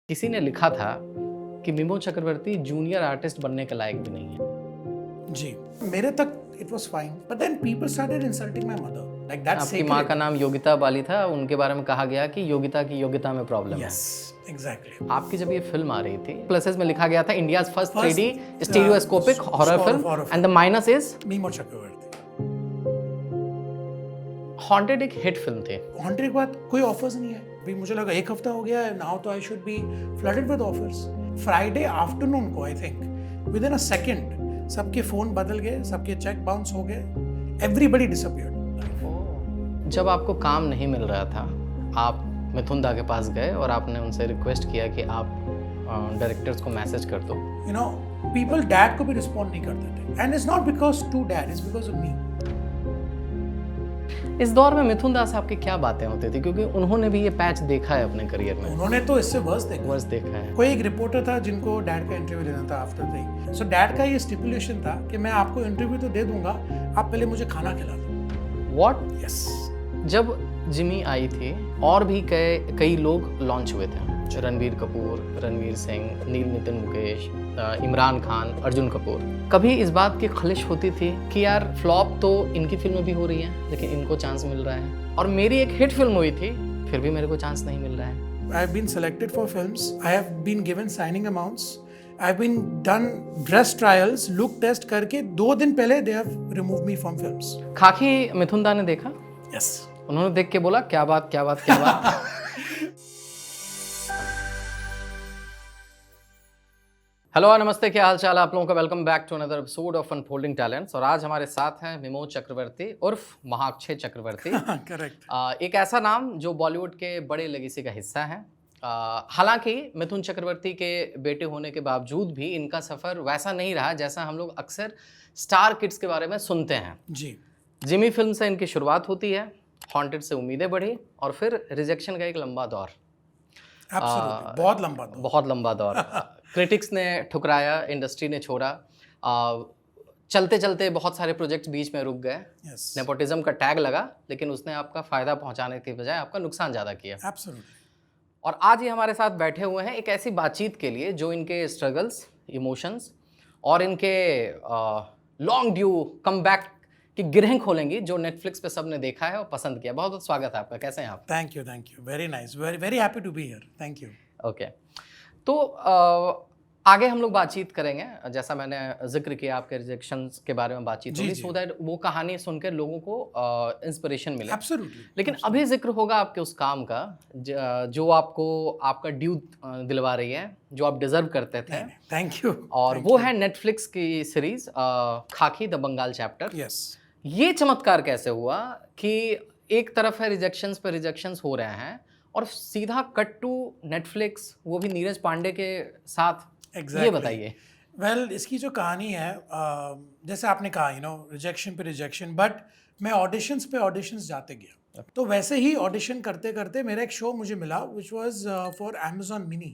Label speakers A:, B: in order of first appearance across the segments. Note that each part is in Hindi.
A: किसी ने लिखा था कि मिमो चक्रवर्ती जूनियर आर्टिस्ट बनने के लायक भी नहीं है।
B: जी, मेरे तक it was fine, but then people started insulting my mother, like that's
A: आपकी माँ का
B: सेक्रेड।
A: नाम योगिता बाली था, उनके बारे में कहा गया कि योगिता की योग्यता में प्रॉब्लम है।
B: Yes, exactly.
A: आपकी जब ये फिल्म आ रही थी, प्लसेस में लिखा गया था India's first 3D
B: First,
A: stereoscopic horror
B: horror
A: film
B: film.
A: And the minus is
B: Mimoh Chakraborty.
A: Haunted एक हिट फिल्म थी।
B: हॉन्टेड के बाद कोई ऑफर्स नहीं है। अभी मुझे लगा एक हफ्ता हो गया है, नाउ तो I should be flooded with offers. Friday afternoon को I think with in a second सबके फोन बदल गए, सबके चेक बाउंस हो गए, एवरीबॉडी डिसअपीयर्ड।
A: जब आपको काम नहीं मिल रहा था, आप मिथुन दा के पास गए और आपने उनसे रिक्वेस्ट किया कि आप डायरेक्टर्स को मैसेज कर दो।
B: यू नो, पीपल डैड को भी रिस्पॉन्ड नहीं करते थे, and it's not because to dad, it's because of me.
A: इस दौर में मिथुन दा से आपकी क्या बातें होती थी, क्योंकि उन्होंने भी ये पैच देखा है अपने करियर में।
B: उन्होंने तो इससे वर्स देखा।
A: वर्स देखा है।
B: कोई एक रिपोर्टर था जिनको डैड का इंटरव्यू लेना था आफ्टर थिंग, सो डैड का ये स्टिपुलेशन था कि मैं आपको इंटरव्यू तो दे दूंगा, आप पहले मुझे खाना खिला दो।
A: व्हाट?
B: यस।
A: जब जिमी आई थी और भी कई लोग लॉन्च हुए थे, रणबीर कपूर, रणवीर सिंह, नील नितिन मुकेश, इमरान खान, अर्जुन कपूर। कभी इस बात की खलिश होती थी कि यार फ्लॉप तो इनकी फिल्म भी हो रही है लेकिन इनको चांस मिल रहा है, और मेरी एक हिट फिल्म हुई थी फिर भी मेरे को चांस नहीं मिल रहा है।
B: I have been selected for films, I have been given signing amounts, I have been done dress trials, look test करके 2 दिन पहले they have remove me from films.
A: Khakee Mithun दा ने देखा,
B: यस।
A: उन्होंने देख के बोला क्या बात क्या बात क्या बात। हेलो नमस्ते, क्या हाल चाल है आप लोगों का। Welcome back to another episode of Unfolding Talents. और आज हमारे साथ हैं मिमो चक्रवर्ती उर्फ महाअक्षय चक्रवर्ती।
B: करेक्ट।
A: एक ऐसा नाम जो बॉलीवुड के बड़े लेगेसी का हिस्सा है। हालांकि मिथुन चक्रवर्ती के बेटे होने के बावजूद भी इनका सफ़र वैसा नहीं रहा जैसा हम लोग अक्सर स्टार किड्स के बारे में सुनते हैं।
B: जी।
A: जिमी फिल्म से इनकी शुरुआत होती है, हॉन्टेड से उम्मीदें बढ़ी और फिर रिजेक्शन का एक लंबा दौर।
B: बहुत लंबा दौर।
A: बहुत लंबा दौर। क्रिटिक्स ने ठुकराया, इंडस्ट्री ने छोड़ा, चलते चलते बहुत सारे प्रोजेक्ट्स बीच में रुक गए।
B: यस।
A: नेपोटिज्म का टैग लगा, लेकिन उसने आपका फ़ायदा पहुंचाने की बजाय आपका नुकसान ज़्यादा किया।
B: एब्सोल्युटली।
A: और आज ये हमारे साथ बैठे हुए हैं एक ऐसी बातचीत के लिए जो इनके स्ट्रगल्स, इमोशंस और इनके लॉन्ग ड्यू कमबैक की गिरहें खोलेंगी, जो नेटफ्लिक्स पे सबने देखा है और पसंद किया। बहुत बहुत स्वागत है आपका, कैसे हैं आप?
B: Thank you, very nice, very very happy to be here, thank you.
A: Okay, तो आगे हम लोग बातचीत करेंगे, जैसा मैंने जिक्र किया आपके रिजेक्शंस के बारे में बातचीत होगी, सो दैट वो कहानी सुनकर लोगों को इंस्पिरेशन मिले।
B: एब्सोल्युटली।
A: लेकिन अभी जिक्र होगा आपके उस काम का जो आपको आपका ड्यू दिलवा रही है, जो आप डिजर्व करते थे।
B: Thank you.
A: और वो है नेटफ्लिक्स की सीरीज खाकी द बंगाल चैप्टर।
B: यस।
A: ये चमत्कार कैसे हुआ कि एक तरफ है रिजेक्शंस पे रिजेक्शंस हो रहे हैं और सीधा कट टू नेटफ्लिक्स, वो भी नीरज पांडे के साथ।
B: Exactly.
A: ये बताइए।
B: वेल, इसकी जो कहानी है, जैसे आपने कहा, रिजेक्शन पे रिजेक्शन, बट मैं ऑडिशंस पे ऑडिशंस जाते गया। तो वैसे ही ऑडिशन करते करते मेरा एक शो मुझे मिला which was for Amazon mini,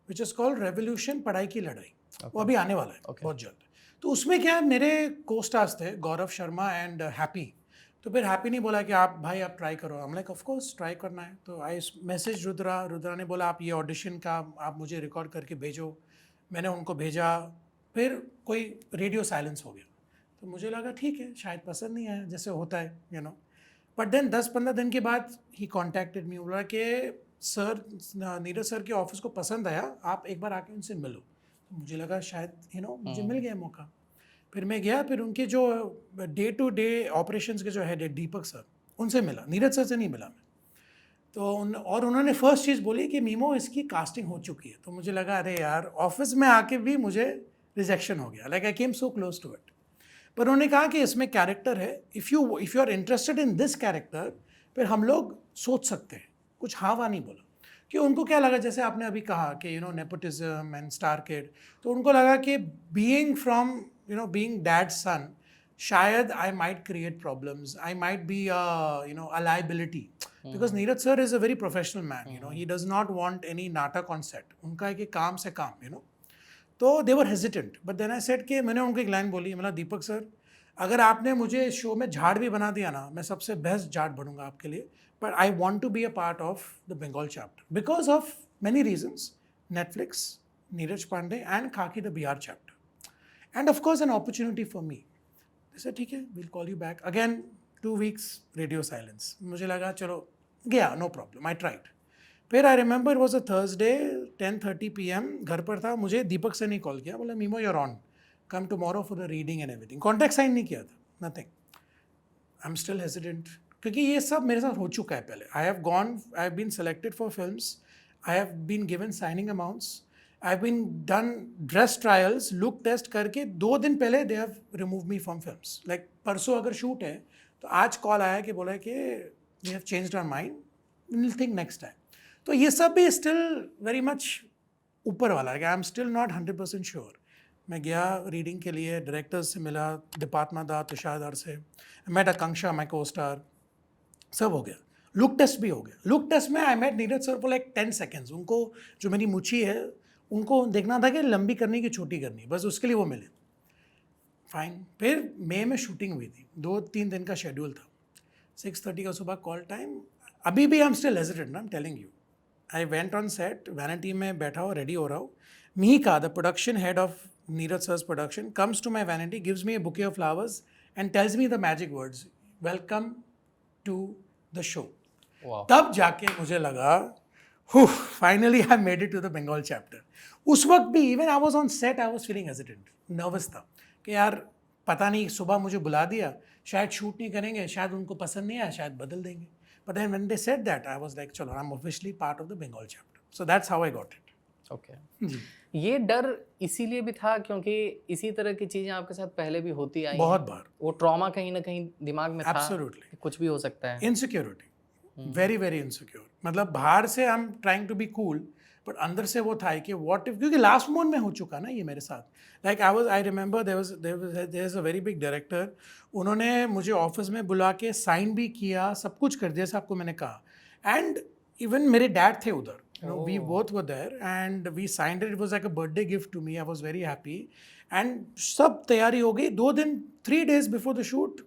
B: which is called revolution, पढ़ाई की लड़ाई। वो अभी आने वाला है बहुत जल्द। तो उसमें क्या है, मेरे को स्टार्स थे गौरव शर्मा एंड हैप्पी। तो फिर हैप्पी ने बोला कि आप ट्राई करो। हम लाइक ऑफ कोर्स ट्राई करना है। तो आई मैसेज रुद्रा ने बोला आप ये ऑडिशन का आप मुझे रिकॉर्ड करके भेजो। मैंने उनको भेजा, फिर कोई रेडियो साइलेंस हो गया। तो मुझे लगा ठीक है, शायद पसंद नहीं आया, जैसे होता है बट देन 10-15 दिन के बाद ही कॉन्टैक्टेड मी, बोला कि सर, नीरज सर के ऑफिस को पसंद आया, आप एक बार आके उनसे मिलो। तो मुझे लगा शायद मुझे मिल गया मौका। फिर मैं गया, फिर उनके जो डे टू डे ऑपरेशंस के जो हेड है दीपक सर, उनसे मिला, नीरज सर से नहीं मिला मैं। तो और उन्होंने फर्स्ट चीज़ बोली कि मीमो इसकी कास्टिंग हो चुकी है। तो मुझे लगा अरे यार, ऑफिस में आके भी मुझे रिजेक्शन हो गया, like I came so close to it. पर उन्होंने कहा कि इसमें कैरेक्टर है, if you are interested in this character, फिर हम लोग सोच सकते हैं। कुछ हाँ वाह नहीं बोला, कि उनको क्या लगा, जैसे आपने अभी कहा कि नेपोटिज्म एंड स्टार किड, तो उनको लगा कि बीइंग फ्रॉम बीइंग डैड्स सन, शायद I might create problems, I might be a liability, because Neeraj sir is a very professional man, he does not want any natak on set. उनका है कि काम से काम, तो they were hesitant, but then I said कि मैंने उनको एक लाइन बोली, मतलब दीपक सर, अगर आपने मुझे इस शो में झाड़ भी बना दिया ना, मैं सबसे बेस्ट झाड़ बनूंगा आपके लिए, but I want to be a part of the Bengal chapter because of many reasons. Netflix, Neeraj Pandey, and Khaki the BR chapter. And of course, an opportunity for me. They said, ठीक है, we'll call you back. Again, 2 weeks radio silence. मुझे लगा चलो गया, no problem. I tried. फिर I remember it was a Thursday, 10:30 p.m. घर पर था, मुझे दीपक से नहीं कॉल किया, बोला memo you're on. Come tomorrow for the reading and everything. Contract sign नहीं किया था, nothing. I'm still hesitant. क्योंकि ये सब मेरे साथ हो चुका है पहले. I have been selected for films. I have been given signing amounts. I've been done dress trials, look test करके 2 दिन पहले they have removed me from films. Like परसों अगर शूट है तो आज कॉल आया कि बोला कि we have changed our mind. We'll think next time. तो ये सब भी still very much ऊपर वाला है. I'm still not 100% sure. मैं गया रीडिंग के लिए, डायरेक्टर्स से मिला, दीपात्मा दा, तुषार दार से, मेट आकांक्षा, माई को स्टार, सब हो गया. लुक टेस्ट भी हो गया. लुक टेस्ट में I met Neeraj sir for like 10 seconds. उनको जो मेरी मुच्छी है उनको देखना था कि लंबी करनी कि छोटी करनी, बस उसके लिए वो मिले. फाइन. फिर मई में शूटिंग हुई थी, 2-3 दिन का शेड्यूल था. 6:30 का सुबह कॉल टाइम. अभी भी आई am still hesitant, I am telling you. I went on set, vanity में बैठा हो, रेडी हो रहा हूँ. Mika, the production head of Neeraj sir's production, comes to my vanity, gives me a bouquet of flowers and tells me the magic words, welcome to the show.
A: Wow.
B: तब जाके मुझे लगा, finally I made it to the Bengal chapter. उस वक्त भी even I was on set, I was feeling hesitant, nervous था कि यार पता नहीं सुबह मुझे बुला दिया, शायद शूट नहीं करेंगे, शायद उनको पसंद नहीं आया, शायद बदल देंगे. But then when they said that, I was like, चलो, I'm officially part of the Bengal chapter. So that's how I got it.
A: Okay. ये डर इसीलिए भी था क्योंकि इसी तरह की चीजें आपके साथ पहले भी होती आई
B: बहुत
A: हैं?
B: बार.
A: वो ट्रॉमा कहीं ना कहीं दिमाग में था
B: Absolutely.
A: कि कुछ भी हो सकता है.
B: Insecurity, very very insecure. मतलब बाहर से I am trying to be cool, but अंदर से वो था कि व्हाट इफ, क्योंकि लास्ट मोमेंट में हो चुका ना ये मेरे साथ. Like I remember there is a very big director. उन्होंने मुझे ऑफिस में बुला के साइन भी किया, सब कुछ कर दिया जैसे आपको मैंने कहा. एंड इवन मेरे डैड थे उधर. We both were there and we signed it. It was like a birthday gift to me. I was very happy. And सब तैयारी हो गई. 2 दिन, 3 days before the shoot,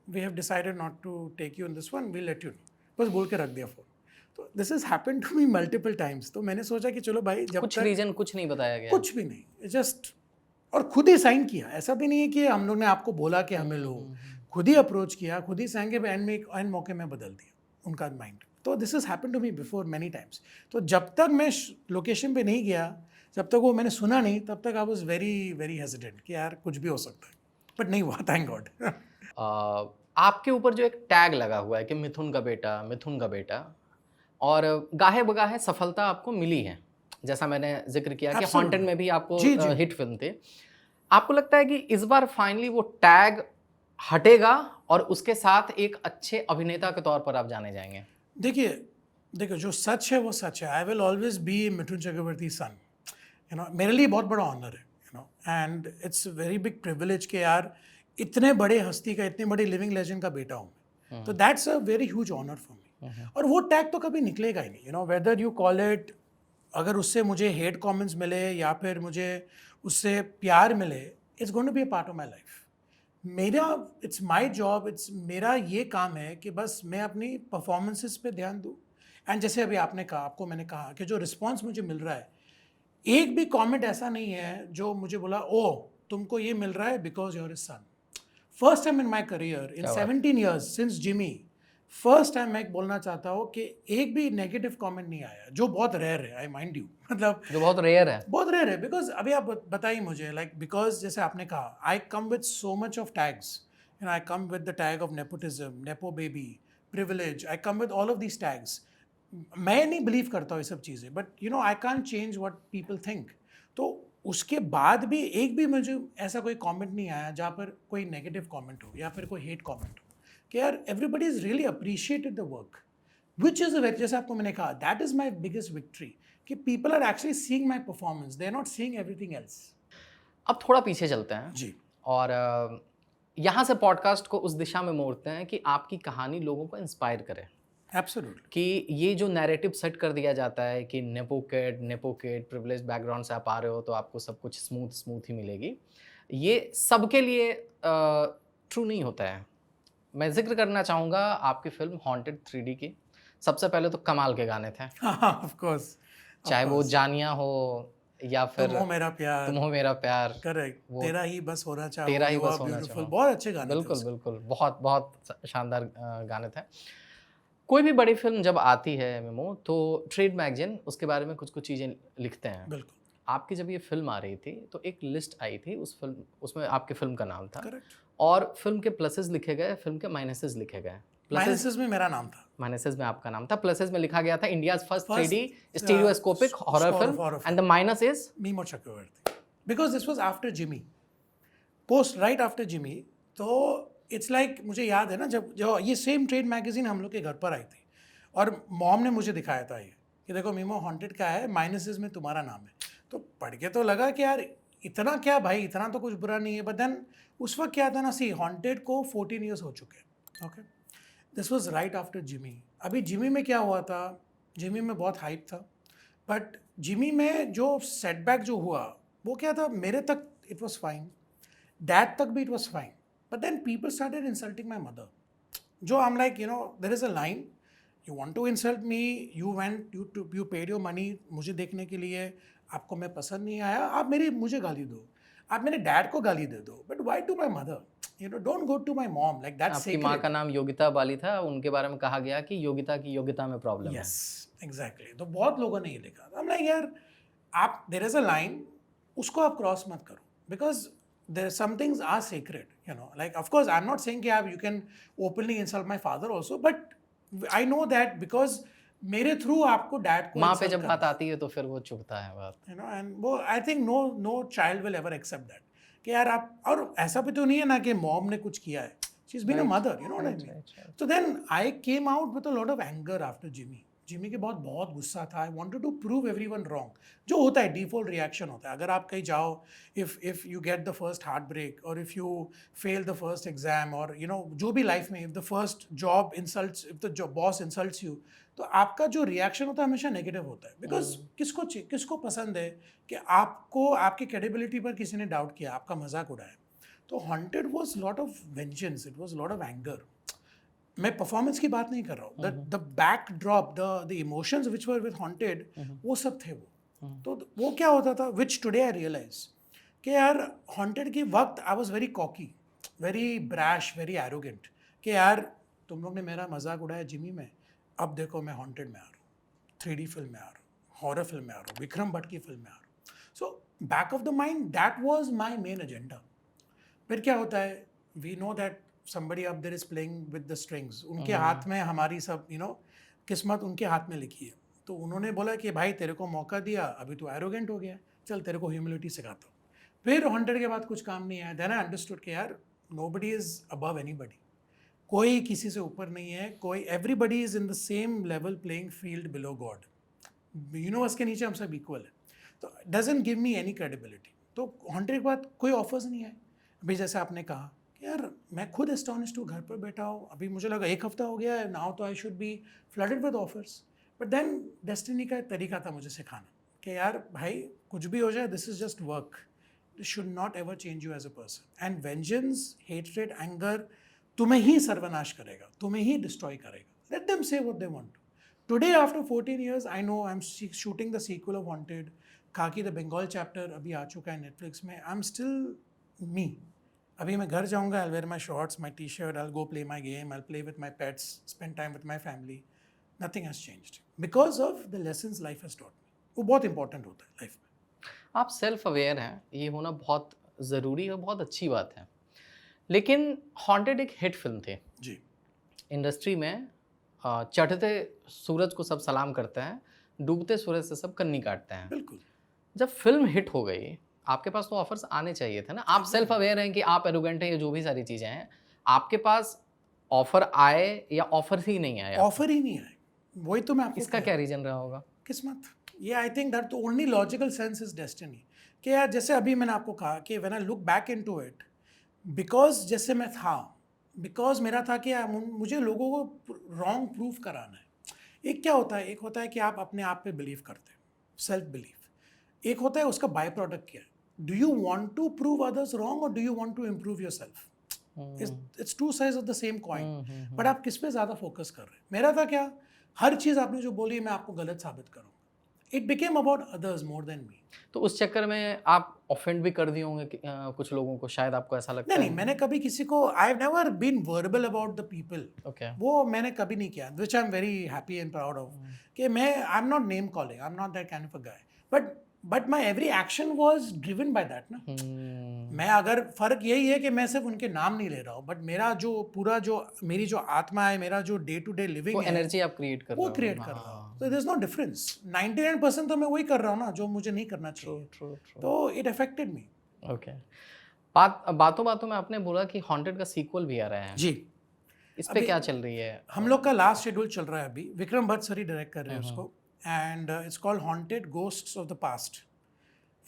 B: we have decided not to take you in this one. We'll let you know. बस बोल के रख दिया फोन. तो this has happened to me multiple times. तो मैंने सोचा कि चलो भाई जब
A: कुछ
B: तक
A: रीजन कुछ नहीं बताया गया.
B: कुछ भी नहीं, जस्ट, और खुद ही साइन किया. ऐसा भी नहीं है कि हम लोग ने आपको बोला कि हमें लो, खुद ही अप्रोच किया, खुद ही साइन के एंड में एंड मौके में बदल दिया उनका माइंड. तो this is happen to me before many times. तो जब तक मैं लोकेशन पे नहीं गया, जब तक वो मैंने सुना नहीं, तब तक I was very very hesitant कि यार कुछ भी हो सकता है. बट नहीं हुआ, थैंक गॉड.
A: आपके ऊपर जो एक टैग लगा हुआ है कि मिथुन का बेटा, मिथुन का बेटा, और गाहे बगाहे सफलता आपको मिली है, जैसा मैंने जिक्र किया कि
B: Absolutely.
A: हॉन्टेड में भी आपको
B: जी, जी.
A: हिट फिल्म थे. आपको लगता है कि इस बार फाइनली वो टैग हटेगा और उसके साथ एक अच्छे अभिनेता के तौर पर आप जाने जाएंगे?
B: देखिए जो सच है वो सच है. I will always be Mithun Chakraborty son. You know, मेरे लिए बहुत बड़ा ऑनर है, you know, and it's very big privilege के यार इतने बड़े हस्ती का, इतने बड़े लिविंग लेजेंड का बेटा हूँ मैं. तो that's a very huge honour for me. और वो टैग तो कभी निकलेगा ही नहीं. You know, whether you call it, अगर उससे मुझे हेट कमेंट्स मिले या फिर मुझे उससे प्यार मिले, it's going to be a part of my life. मेरा, इट्स माई जॉब, इट्स मेरा ये काम है कि बस मैं अपनी परफॉर्मेंसेस पे ध्यान दूँ. एंड जैसे अभी आपने कहा, आपको मैंने कहा कि जो रिस्पॉन्स मुझे मिल रहा है, एक भी कमेंट ऐसा नहीं है जो मुझे बोला ओ तुमको ये मिल रहा है because your son. First time in my career in 17 years since Jimmy, first time मैं बोलना चाहता हूँ कि एक भी नेगेटिव कमेंट नहीं आया, जो बहुत रेयर है, आई माइंड यू. मतलब
A: जो बहुत रेयर है.
B: बहुत रेयर है. बिकॉज अभी आप बताइए मुझे, लाइक बिकॉज जैसे आपने कहा, I come with so much of tags. You know, I come with the tag of nepotism, nepo baby, privilege. I come with all of these tags. मैं नहीं बिलीव करता हूँ ये सब चीज़ें, but you know I can't change what people think. तो उसके बाद भी एक भी मुझे ऐसा कोई कमेंट नहीं आया जहाँ पर कोई नेगेटिव कमेंट हो या फिर कोई हेट कमेंट हो. कि यार everybody is really appreciated the work, which is a very, जैसे आपको मैंने कहा, that is my biggest victory कि people are actually seeing my performance, they are not seeing everything else.
A: अब थोड़ा पीछे चलते हैं
B: जी.
A: और यहाँ से पॉडकास्ट को उस दिशा में मोड़ते हैं कि आपकी कहानी लोगों को इंस्पायर करे.
B: एब्सोल्युटली.
A: कि ये जो नैरेटिव सेट कर दिया जाता है कि नेपो किड प्रिविलेज बैकग्राउंड से आप आ रहे हो तो आपको सब कुछ स्मूथ ही मिलेगी, ये सबके लिए ट्रू नहीं होता है. मैं जिक्र करना चाहूँगा आपकी फिल्म हॉन्टेड 3D की. सबसे पहले तो कमाल के गाने थे.
B: Of course.
A: चाहे वो
B: course.
A: जानिया हो या फिर
B: तुम हो मेरा प्यार,
A: तुम हो मेरा प्यार,
B: करेक्ट,
A: वो
B: तेरा ही बस होना चाहो,
A: तेरा ही
B: यू
A: बस
B: आर
A: होना
B: ब्यूटीफुल,
A: चाहो।
B: बहुत अच्छे गाने थे
A: बिल्कुल
B: उसके।
A: बिल्कुल, बहुत बहुत शानदार गाने थे। कोई भी बड़ी फिल्म जब आती है मेमो, तो ट्रेड मैगजीन उसके बारे में कुछ कुछ चीज़ें लिखते हैं।
B: बिल्कुल,
A: आपकी जब ये फिल्म आ रही थी तो एक लिस्ट आई थी, उस फिल्म उसमें आपके फिल्म का नाम था
B: करेक्ट।
A: और फिल्म के प्लसेस लिखे गए, फिल्म के माइनसेस लिखे गए। प्लसेस
B: माइनसेस में मेरा नाम था।
A: माइनसेस में आपका नाम था, प्लसेस में लिखा गया था India's first
B: First,
A: 3D stereoscopic horror
B: horror
A: film
B: film.
A: And the minus is
B: Mimoh Chakraborty, because this was after Jimmy, post right after Jimmy. तो इट्स लाइक मुझे याद है ना, जब जो ये सेम ट्रेड मैगजीन हम लोग के घर पर आई थी और मॉम ने मुझे दिखाया था ये कि देखो मीमो हॉन्टेड का है, माइनसेस में तुम्हारा नाम है। तो पढ़ के तो लगा कि यार इतना क्या भाई, इतना तो कुछ बुरा नहीं है। बट देन उस वक्त क्या था ना, सी हॉन्टेड को 14 ईयर्स हो चुके हैं। Okay, this was right after Jimmy. अभी जिमी में क्या हुआ था, जिमी में बहुत हाइप था, बट जिमी में जो सेटबैक जो हुआ वो क्या था, मेरे तक इट वॉज फाइन, डैड तक भी it was fine, but then people started insulting my mother. जो I am like, you know, there is a line, you want to insult me, you paid your money मुझे देखने के लिए, आपको मैं पसंद नहीं आया, आप मुझे गाली दो, आप मेरे डैड को गाली दे दो, but why to my mother, you know, don't go to my mom, like that's
A: आपकी माँ का नाम योगिता बाली था, उनके बारे में कहा गया कि योगिता की योग्यता में प्रॉब्लम है।
B: Yes exactly. तो बहुत लोगों ने ये लिखा, हम लाइक यार, आप, देयर इज अ लाइन, उसको आप क्रॉस मत करो, because there some things are sacred, you know, like of course I'm not saying कि you can openly insult my father also, but I know that because मेरे थ्रू आपको डैड को
A: माँ पे
B: insult
A: जब
B: करना
A: बात आती है तो फिर वो चुभता है बात।
B: you know, and वो I think no child will ever accept that कि यार आप, और ऐसा भी तो नहीं है ना कि मॉम ने कुछ किया है, she's been a mother, you know what I mean. So then I came out with a lot of anger after Jimmy के बहुत गुस्सा था। I wanted to prove everyone wrong, जो होता है डिफॉल्ट रिएक्शन होता है। अगर आप कहीं जाओ, if you get the first heartbreak, और if you fail the first exam, और यू नो जो भी लाइफ में, if the first job insults, if the boss insults you, तो आपका जो रिएक्शन होता है हमेशा नेगेटिव होता है। बिकॉज किसको पसंद है कि आपको आपकी क्रेडिबिलिटी पर किसी ने डाउट किया, आपका मजाक उड़ाया। तो haunted was lot of vengeance, it was lot of anger. मैं परफॉर्मेंस की बात नहीं कर रहा हूँ, the back drop, the emotions which were with haunted, वो सब थे वो। तो वो क्या होता था, विच टुडे आई रियलाइज कि यार हॉन्टेड के वक्त I was very cocky, very brash, very arrogant, कि यार तुम लोग ने मेरा मजाक उड़ाया जिमी में, अब देखो मैं हॉन्टेड में आ रहा हूँ, 3D फिल्म में आ रहा हूँ, हॉरर फिल्म में आ रहा हूँ, विक्रम भट्ट की फिल्म में आ रहा हूँ। So back of the mind that was my main agenda. फिर क्या होता है, we know that somebody up there is playing with the strings, उनके हाथ में हमारी सब, you know, किस्मत उनके हाथ में लिखी है। तो उन्होंने बोला कि भाई तेरे को मौका दिया, अभी तो एरोगेंट हो गया, चल तेरे को ह्यूमिलिटी सिखाता हूँ। फिर हॉन्टेड के बाद कुछ काम नहीं आया। देन आई अंडरस्टूड कि यार नोबडी इज अबव एनीबडी, कोई किसी से ऊपर नहीं है, कोई, everybody is in the same level playing field below God. Universe के नीचे हम सब इक्वल है, तो doesn't give me any credibility. तो हॉन्टेड के बाद कोई ऑफर्स नहीं आए। अभी जैसे आपने कहा कि यार मैं खुद एस्टॉनिश्ड हूँ, घर पर बैठा हूँ, अभी मुझे लगा 1 हफ्ता हो गया है, नाउ तो I should be flooded with offers. But then destiny का तरीका था मुझे सिखाना कि यार भाई कुछ भी हो जाए, this is just work, this should not ever change you as a person, and vengeance, hatred, anger तुम्हें ही सर्वनाश करेगा, तुम्हें ही डिस्ट्रॉय करेगा। Let them say what they want to. Today after 14 years I know I am shooting the sequel of Wanted, Khakee the Bengal chapter अभी आ चुका है नेटफ्लिक्स में। I am still me. अभी मैं घर जाऊंगा, I'll wear my shorts, my t-shirt, I'll go play my game, I'll play with my pets, spend time with my family. Nothing has changed because of the lessons life has taught me. वो बहुत इंपॉर्टेंट होता है लाइफ में।
A: आप सेल्फ अवेयर हैं, ये होना बहुत ज़रूरी है, बहुत अच्छी बात है। लेकिन हॉन्टेड एक हिट फिल्म थी
B: जी।
A: इंडस्ट्री में, चढ़ते सूरज को सब सलाम करते हैं, डूबते सूरज से सब कन्नी काटते हैं।
B: बिल्कुल।
A: जब फिल्म हिट हो गई, आपके पास तो ऑफर्स आने चाहिए थे ना। आप सेल्फ अवेयर हैं कि आप एरोगेंट हैं, ये जो भी सारी चीज़ें हैं, आपके पास ऑफर आए या ऑफर ही नहीं आया?
B: ऑफर ही नहीं आए, वही तो मैं आपको
A: इसका क्या रीजन रहा होगा?
B: किस्मत। ये I think that the only logical sense is destiny. कि यार जैसे अभी मैंने आपको कहा कि when I look back into it, because जैसे मैं था, बिकॉज मेरा था कि मुझे लोगों को रॉन्ग प्रूव कराना है। एक क्या होता है, एक होता है कि आप अपने आप पे बिलीव करते हैं, सेल्फ बिलीव। एक होता है उसका बाय प्रोडक्ट क्या है, do you want to prove others wrong और do you want to improve yourself? It's two sides of the same coin. But आप किस पे ज़्यादा फोकस कर रहे हैं? मेरा था क्या, हर चीज़ आपने जो बोली मैं आपको गलत साबित करूँगा, It became about others more than me.
A: तो उस चक्कर में आप ऑफेंड भी कर दिए होंगे कुछ लोगों को, शायद आपको ऐसा लगता
B: नहीं
A: है?
B: मैंने कभी किसी को I have never been verbal about the people,
A: okay.
B: वो मैंने कभी नहीं किया, which I am very happy and proud of कि मैं I am not name calling, I am not that kind of a guy, but my every action was driven by that ना। मैं अगर फर्क यही है कि मैं सिर्फ उनके नाम नहीं ले रहा हूँ, बट मेरा जो पूरा जो मेरी जो आत्मा है, मेरा जो डे टू डे लिविंग
A: वो
B: है
A: एनर्जी आप क्रिएट कर रहे
B: वो
A: हो।
B: क्रिएट कर रहा हूँ, तो देयर इज नो डिफरेंस। 99% तो मैं वही कर रहा हूँ ना जो मुझे नहीं करना चाहिए,
A: ट्रू।
B: तो इट अफेक्टेड मी।
A: ओके। बातों में आपने बोला कि हॉन्टेड का सीक्वल भी आ रहा है।
B: जी,
A: इस पे क्या चल रही है?
B: हम लोग का लास्ट शेड्यूल चल रहा है अभी, विक्रम भट्ट सर ही डायरेक्ट कर रहे हैं उसको, and it's called haunted ghosts of the past.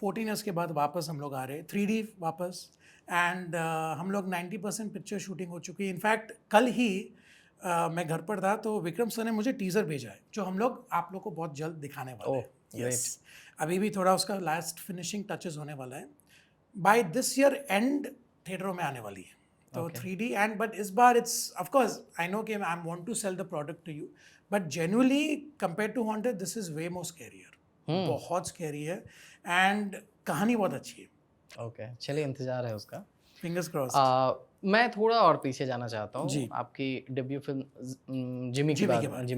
B: 14 years के बाद वापस हम लोग आ रहे हैं, 3D वापस, एंड हम लोग 90% पिक्चर शूटिंग हो चुकी है। इनफैक्ट कल ही मैं घर पर था तो विक्रम सर ने मुझे टीज़र भेजा है जो हम लोग आप लोग को बहुत जल्द दिखाने वाले हैं। यस, अभी भी थोड़ा उसका लास्ट फिनिशिंग टचेस होने वाला है, बाय दिस ईयर एंड थिएटरों में आने वाली है। तो 3D एंड बट इस बार it's of course I know कि I want to sell the product to you, but genuinely compare to Haunted this is way more scarier, बहुत स्कैरी है, एंड कहानी बहुत अच्छी है।
A: ओके, चलिए इंतजार है उसका,
B: फिंगर्स क्रॉस्ड।
A: मैं थोड़ा और पीछे जाना चाहता हूँ।
B: जी।
A: आपकी डेब्यू फिल्म जिमी की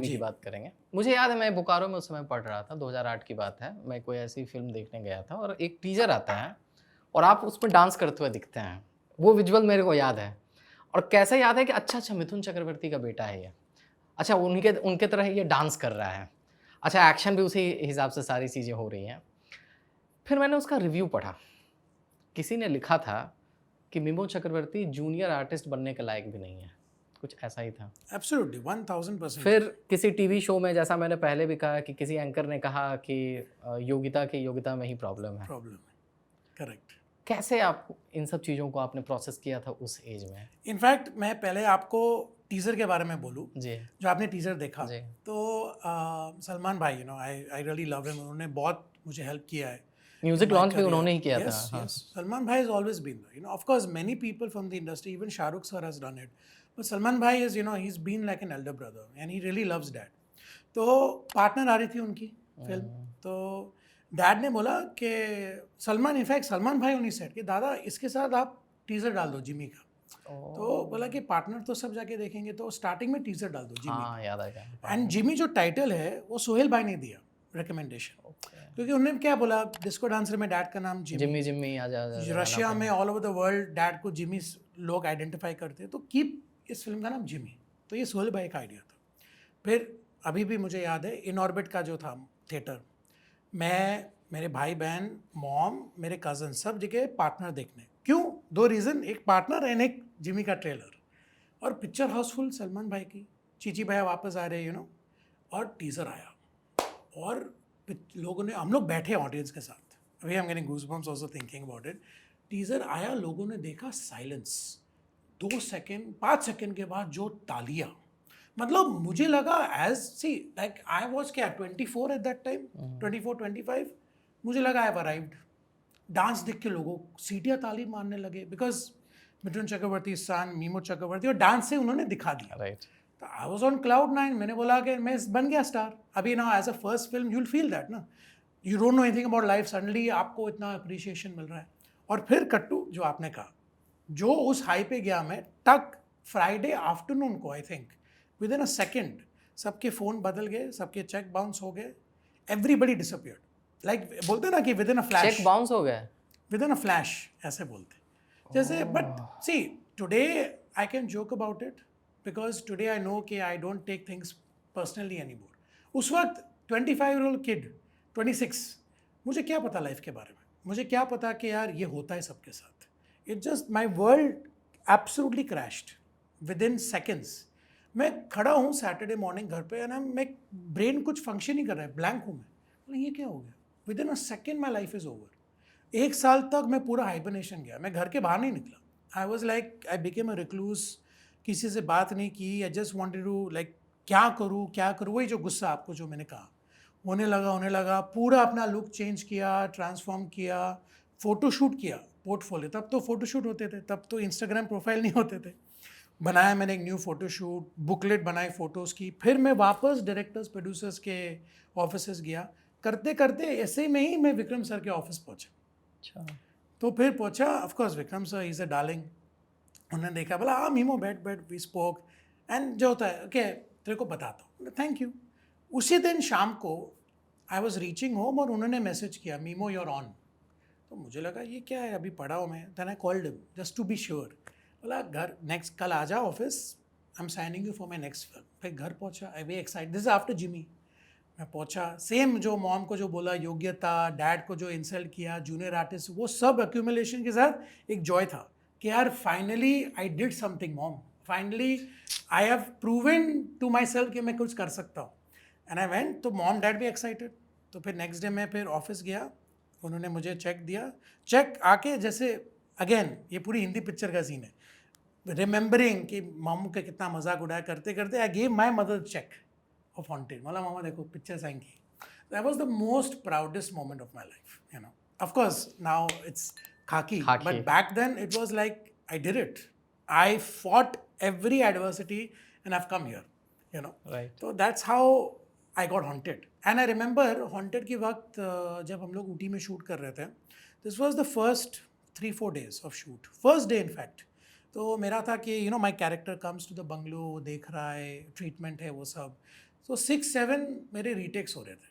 B: जी।
A: बात करेंगे। मुझे याद है मैं बोकारो में उस समय पढ़ रहा था, 2008 की बात है। मैं कोई ऐसी फिल्म देखने गया था और एक टीजर आता है और आप उसमें डांस करते हुए दिखते हैं। वो विजुअल मेरे को याद है, और कैसे याद है कि अच्छा मिथुन चक्रवर्ती का बेटा है ये, अच्छा उनके तरह ये डांस कर रहा है, अच्छा एक्शन भी उसी हिसाब से सारी चीज़ें हो रही हैं। फिर मैंने उसका रिव्यू पढ़ा, किसी ने लिखा था कि मिमो चक्रवर्ती जूनियर आर्टिस्ट बनने के लायक भी नहीं है, कुछ ऐसा ही था।
B: एब्सोल्युटली 1000%।
A: फिर किसी टीवी शो में, जैसा मैंने पहले भी कहा, कि किसी एंकर ने कहा कि योग्यता में ही प्रॉब्लम है।
B: करेक्ट।
A: कैसे आप इन सब चीज़ों को आपने प्रोसेस किया था उस एज में?
B: इनफैक्ट मैं पहले आपको टीज़र के बारे में बोलूँ,
A: जी।
B: जो आपने टीज़र देखा,
A: जी।
B: तो सलमान भाई, you know, I really love him, उन्होंने बहुत मुझे हेल्प किया है।
A: म्यूजिक लॉन्च भी उन्होंने ही किया था। हाँ।
B: Salman Bhai has always been there. You know, of course, many people from the industry, even Shah Rukh sir has done it. But Salman Bhai is, you know, he's been like an elder brother and he really loves dad. तो पार्टनर आ रही थी उनकी फिल्म, तो डैड ने बोला कि सलमान भाई उन्हीं सेट कि दादा इसके साथ आप टीज़र डाल दो जिमी का। तो बोला कि पार्टनर तो सब जाके देखेंगे, तो स्टार्टिंग में टीज़र डाल दो जिमी।
A: हाँ, याद आ गया।
B: एंड जिमी जो टाइटल है वो सोहेल भाई ने दिया रिकमेंडेशन, क्योंकि उन्होंने क्या बोला, डिस्को डांसर में डैड का नाम जिमी आजा रशिया में all over the world dad को जिमी लोग आइडेंटिफाई करते हैं, तो कीप इस फिल्म का नाम जिमी। तो ये सोहेल भाई का आइडिया था। फिर अभी भी मुझे याद है इन ऑर्बिट का जो था थिएटर, मैं, मेरे भाई बहन, मॉम, मेरे कज़न, सब जगह पार्टनर देखने। क्यों? 2 रीज़न, एक पार्टनर एंड एक जिमी का ट्रेलर, और पिक्चर हाउसफुल सलमान भाई की, चीची भैया वापस आ रहे, यू नो, और टीज़र आया और लोगों ने, हम लोग बैठे ऑडियंस के साथ, अभी हम getting goosebumps also thinking about it. Teaser आया, लोगों ने देखा, साइलेंस, 2 सेकेंड 5 सेकेंड के बाद जो तालियां, मतलब मुझे लगा as see like I was क्या 24 एट दैट टाइम, 24-25, मुझे लगा आई हैव अराइव्ड। डांस देख के लोगों सीटियाँ ताली मारने लगे, because Mithun Chakraborty sun memo चक्रवर्ती, और डांस से उन्होंने दिखा दिया।
A: राइट।
B: तो आई वॉज ऑन क्लाउड 9। मैंने बोला कि मैं बन गया स्टार। अभी ना as a first film you will feel that ना, you don't know anything about life, suddenly आपको इतना अप्रिशिएशन मिल रहा है। और फिर कट्टू जो आपने कहा, जो उस हाई पे गया मैं, तक फ्राइडे आफ्टरनून को I think with in a second सबके फ़ोन बदल गए, सबके चेक बाउंस हो गए, एवरीबडी डिसअपियर्ड, लाइक बोलते ना कि with in a flash,
A: check bounce हो गए,
B: विद इन अ फ्लैश ऐसे बोलते जैसे। But see today I can joke about it because today I know कि I don't take things personally any more. उस वक्त 25-year-old किड, 26, मुझे क्या पता लाइफ के बारे में, मुझे क्या पता कि यार ये होता है सबके साथ। It just my world absolutely crashed with in seconds. मैं खड़ा हूँ सैटरडे मॉर्निंग घर पे, ना मैं ब्रेन कुछ फंक्शन ही कर रहा है, ब्लैंक हूँ मैं, ये क्या हो गया, with in a second my life is over. 1 साल तक मैं पूरा हाइबरनेशन गया, मैं घर के बाहर नहीं निकला। I was like, I became a recluse, किसी से बात नहीं की, I just wanted to like क्या करूँ, वही जो गुस्सा आपको जो मैंने कहा होने लगा। पूरा अपना लुक चेंज किया, ट्रांसफॉर्म किया, फ़ोटोशूट किया, पोर्टफोलियो, तब तो फ़ोटोशूट होते थे, तब तो इंस्टाग्राम प्रोफाइल नहीं होते थे। बनाया मैंने एक न्यू फ़ोटोशूट, बुकलेट बनाई फ़ोटोज़ की। फिर मैं वापस डायरेक्टर्स प्रोड्यूसर्स के ऑफिसेस गया, करते करते ऐसे में ही मैं विक्रम सर के ऑफिस पहुंचा।
A: अच्छा।
B: तो फिर पहुंचा, of course Vikram sir is a darling. उन्होंने देखा, बोला हाँ मीमो बैठ बैठ, वी स्पोक एंड जो होता है ओके तेरे को बताता हूँ, थैंक यू। उसी दिन शाम को आई वॉज रीचिंग होम और उन्होंने मैसेज किया मीमो योर ऑन। तो मुझे लगा ये क्या है, अभी पढ़ा हूँ मैं। Then I called him just to be sure. बोला घर नेक्स्ट कल आ जा office, I am signing you for my next film. फिर घर पहुंचा, I way excited, this after Jimmy. मैं पहुंचा, सेम जो मॉम को जो बोला योग्यता, डैड को जो इंसल्ट किया, जूनियर आर्टिस्ट, वो सब एक्यूमुलेशन के साथ एक जॉय था कि यार finally I did something mom, finally I have proven to myself कि मैं कुछ कर सकता हूँ। एंड आई वेंट, तो मॉम डैड भी एक्साइटेड। तो फिर नेक्स्ट डे मैं फिर ऑफिस गया, उन्होंने मुझे चेक दिया। चेक आके जैसे अगेन ये पूरी हिंदी पिक्चर का सीन है, रिमेंबरिंग कि मामू का कितना मजाक उड़ाया करते करते I gave my mother check of haunted. बोला मामा देखो पिक्चर साइन की। That was the most proudest moment of my life, you know. Of course now it's खाकी, but back then it was like I did it, I fought every adversity and I have come here, you know. तो that's how I got haunted. And I remember haunted के वक्त जब हम लोग ऊटी में शूट कर रहे थे, this was the first 3-4 days of shoot, first day in fact. तो मेरा था कि you know my character comes to the bungalow, वो देख रहा है, ट्रीटमेंट है वो सब। तो 6-7 मेरे रीटेक्स हो रहे थे।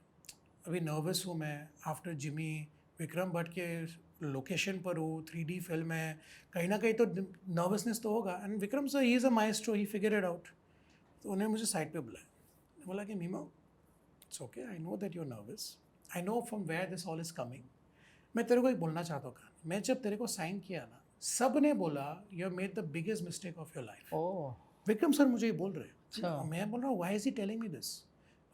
B: अभी नर्वस हूँ मैं, आफ्टर जिमी, विक्रम भट्ट के लोकेशन पर हूँ, 3D फिल्म है, कहीं ना कहीं तो नर्वसनेस तो होगा। And Vikram sir he is a maestro, he figure it out. तो उन्हें मुझे साइड पे बुलाया, बोला कि Mimoh it's okay, I know that you are nervous, I know from where this all is coming. मैं तेरे को एक बोलना चाहता हूँ कहानी। मैं जब तेरे को साइन किया ना, सब ने बोला you have made the biggest mistake of your life. Vikram sir मुझे ये बोल रहे हैं। अच्छा। मैं बोल रहा हूँ why is he telling me this.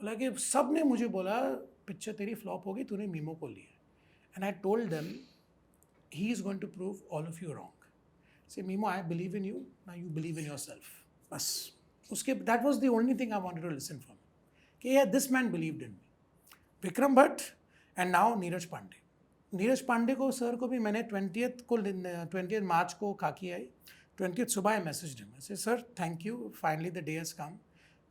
B: बोला कि सब ने मुझे बोला पिक्चर तेरी फ्लॉप होगी, तूने मीमो को लिया। And I told them he is going to prove all of you wrong. Say Mimoh I believe in you, now you believe in yourself. बस उसके that was the only thing I wanted to listen from कि यार this man believed in me. Vikram Bhatt and now Neeraj Pandey. Neeraj Pandey को सर को भी मैंने 20 मार्च को खाकी आई, 20 सुबह I message him, say sir thank you, finally the day has come,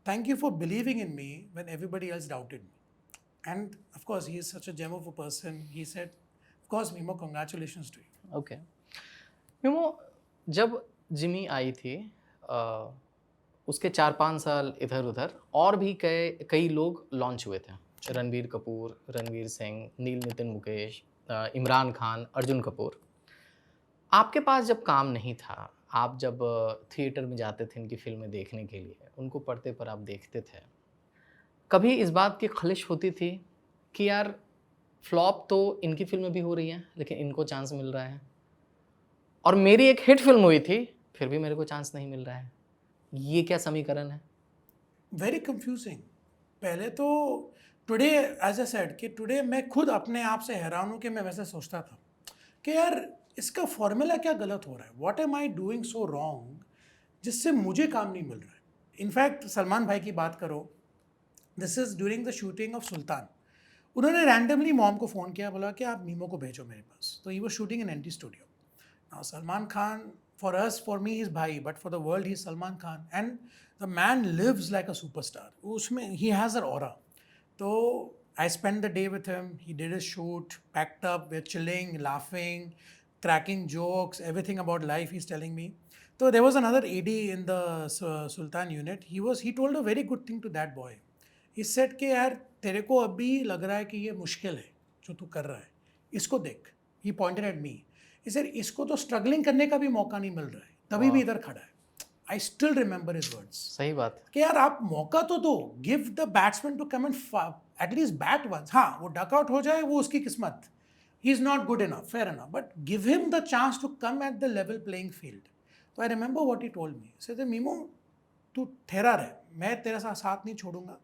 B: thank you for believing in me when everybody else doubted me. And of course he is such a gem of a person, he said of course Mimoh congratulations to you.
A: Okay Mimoh, जब जिमी आई थी उसके 4-5 साल इधर उधर और भी कई लोग लॉन्च हुए थे, रणबीर कपूर, रणवीर सिंह, नील नितिन मुकेश, इमरान खान, अर्जुन कपूर। आपके पास जब काम नहीं था, आप जब थिएटर में जाते थे इनकी फिल्में देखने के लिए, उनको पर्दे पर आप देखते थे, कभी इस बात की खलिश होती थी कि यार फ्लॉप तो इनकी फिल्में भी हो रही हैं लेकिन इनको चांस मिल रहा है, और मेरी एक हिट फिल्म हुई थी फिर भी मेरे को चांस नहीं मिल रहा है, ये क्या समीकरण है?
B: Very confusing. पहले तो टुडे एज अ सेड कि टुडे मैं खुद अपने आप से हैरान हूँ कि मैं वैसे सोचता था कि यार इसका फॉर्मूला क्या गलत हो रहा है, what am I doing so wrong जिससे मुझे काम नहीं मिल रहा है। इनफैक्ट सलमान भाई की बात करो, this is during the shooting of Sultan. उन्होंने रैंडमली मॉम को फ़ोन किया, बोला कि आप मीमो को भेजो मेरे पास। तो he was shooting in NT studio. Now Salman Khan for us, for me is भाई, but for the world he is Salman Khan and the man lives like a superstar. उसमें ही हैज़ अ ऑरा। तो I spent the day with him. He did his shoot, packed up, we're chilling, laughing, cracking jokes, everything about life he's telling me. So there was another AD in the Sultan unit. He told a very good thing to that boy. He said कि यार तेरे को अभी लग रहा है कि ये मुश्किल है जो तू कर रहा है, इसको देख। He pointed at me. He said इसको तो स्ट्रगलिंग करने का भी मौका नहीं मिल रहा है, तभी भी इधर खड़ा है। I still remember his words.
A: सही बात
B: कि यार आप मौका तो दो, give the batsman to come and at least bat once. हाँ वो डक आउट हो जाए वो उसकी किस्मत, he is not good enough, fair enough, but give him the chance to come at the level playing field. तो I remember what he told me, say Mimoh तू ठहरा रहे, मैं तेरा साथ नहीं छोड़ूंगा,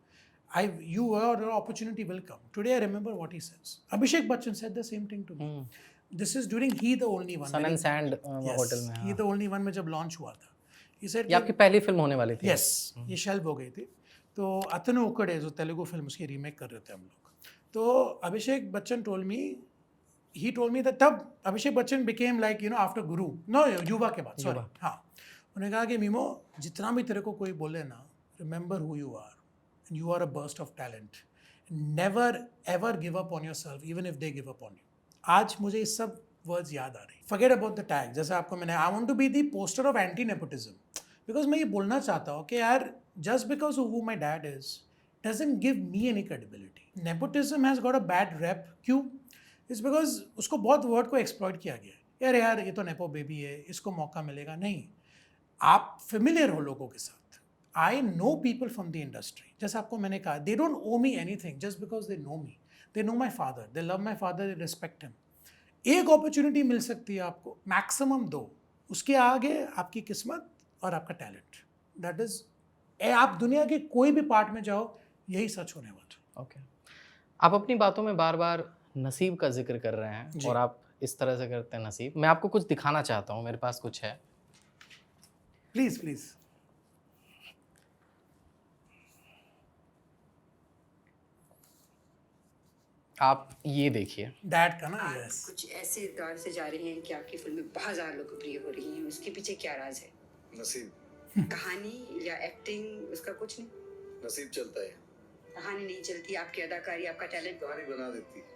B: your opportunity will come. Today I remember what he says. Abhishek Bachchan said the same thing to me. This is during He the Only One.
A: Sun and Sand hotel में।
B: He the Only One में जब लॉन्च हुआ था, he said
A: ये आपकी पहली फिल्म होने वाली थी?
B: Yes, ये शेल्व हो गई थी। तो अतनु उकड़े जो तेलुगु फिल्म उसकी रीमेक कर रहे थे हम लोग। तो Abhishek Bachchan told me, he told me that तब Abhishek Bachchan became like you know after Guru, no युवा के बाद, sorry, हाँ, उन्होंने कहा कि मीमो जितना भी तेरे को कोई बोले ना, remember who you are and you are a burst of talent never ever give up on your self even if they give up on you. आज मुझे ये सब वर्ड्स याद आ रही। फॉरगेट अबाउट द टैग, जैसे आपको मैंने I want to be the poster of anti nepotism, because मैं ये बोलना चाहता हूँ कि यार just because who my dad is doesn't give me any credibility. Nepotism has got a bad rap, क्यों? इट्स बिकॉज उसको बहुत वर्ड को एक्सप्लॉइट किया गया है। यार यार ये तो नेपो बेबी है, इसको मौका मिलेगा। नहीं, आप फेमिलियर हो लोगों के साथ। I know people from the industry, जैसे आपको मैंने कहा, they don't owe me anything just because they know me, they know my father, they love my father, they respect him. एक अपॉर्चुनिटी मिल सकती है आपको, मैक्सिमम 2, उसके आगे आपकी किस्मत और आपका टैलेंट। दैट इज, आप दुनिया के कोई भी पार्ट में जाओ, यही सच होने वाला।
A: ओके, आप अपनी बातों में बार बार नसीब का जिक्र कर रहे हैं और आप इस तरह से करते हैं नसीब। मैं आपको कुछ दिखाना चाहता हूँ, मेरे पास कुछ है।
B: Please please.
A: आप ये देखिए,
B: डैड का ना,
C: आप
B: यस।
C: कुछ ऐसे दौर से जा रहे हैं कि आपकी फिल्में बहुत ज़्यादा लोकप्रिय हो रही हैं, उसके पीछे क्या राज है?
D: नसीब।
C: कहानी या एक्टिंग, उसका कुछ नहीं?
D: नसीब चलता है,
C: कहानी नहीं चलती, आपकी अदाकारी, आपका टैलेंट
D: कहानी बना देती है,